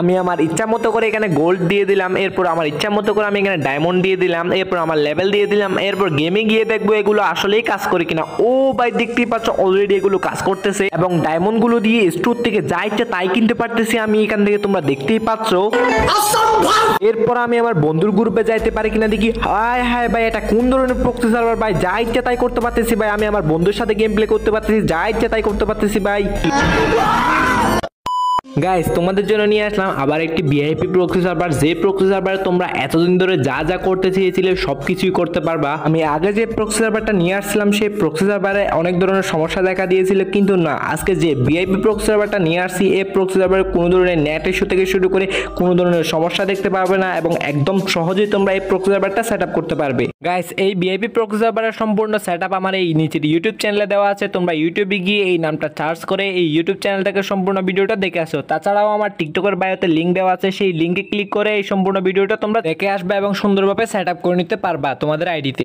আমি আমার ইচ্ছা মতো করে এখানে গোল্ড দিয়ে দিলাম, এরপর আমার ইচ্ছা মতো করে আমি এখানে ডায়মন্ড দিয়ে দিলাম, এরপর আমার লেভেল দিয়ে দিলাম, এরপর গেমে গিয়ে দেখবো এগুলো আসলেই কাজ করে কিনা। ও ভাই দেখতেই পাচ্ছ অলরেডি এগুলো কাজ করতেছে এবং ডায়মন্ড গুলো দিয়ে স্টোর থেকে যা ইচ্ছা তাই কিনতে পারতেছি আমি এখান থেকে, তোমরা দেখতেই পাচ্ছ। এরপর আমি আমার বন্ধুর গ্রুপে যাইতে পারি কিনা দেখি। হায় হায় ভাই, এটা কোন ধরনের প্রক্সি সার্ভার ভাই, যা ইচ্ছা তাই করতে পারতেছি ভাই, আমি আমার বন্ধুর সাথে গেম প্লে করতে পারতেছি, যা ইচ্ছা তাই করতে পারতেছি ভাই। গাইস তোমাদের জন্য নিয়ে আসলাম আবার একটি ভিআইপি প্রক্সি সার্ভার, যে প্রক্সি সার্ভার তোমরা এতদিন ধরে যা যা করতে চেয়েছিলে সবকিছুই করতে পারবা। আমি আগে যে প্রক্সি সার্ভারটা নিয়ে আসছিলাম সেই প্রক্সি সার্ভারে অনেক ধরনের সমস্যা দেখা দিয়েছিল, কিন্তু না, আজকে যে ভিআইপি প্রক্সি সার্ভারটা নিয়ে আসছি এই প্রক্সি সার্ভারে কোনো ধরনের নেট ইস্যু থেকে শুরু করে কোনো ধরনের সমস্যা দেখতে পাবে না এবং একদম সহজেই তোমরা এই প্রক্সি সার্ভারটা সেট আপ করতে পারবে। গাইস এই ভিআইপি প্রক্সি সার্ভারের সম্পূর্ণ সেট আপ আমার এই নিচের ইউটিউব চ্যানেলে দেওয়া আছে, তোমরা ইউটিউবে গিয়ে এই নামটা সার্চ করে এই ইউটিউব চ্যানেল থেকে সম্পূর্ণ ভিডিওটা দেখে আসো। তাছাড়াও আমার টিকটকের বায়োতে লিঙ্ক দেওয়া আছে, সেই লিঙ্কে ক্লিক করে এই সম্পূর্ণ ভিডিওটা তোমরা দেখে আসবে এবং সুন্দরভাবে সেট আপ করে নিতে পারবা তোমাদের আইডিতে।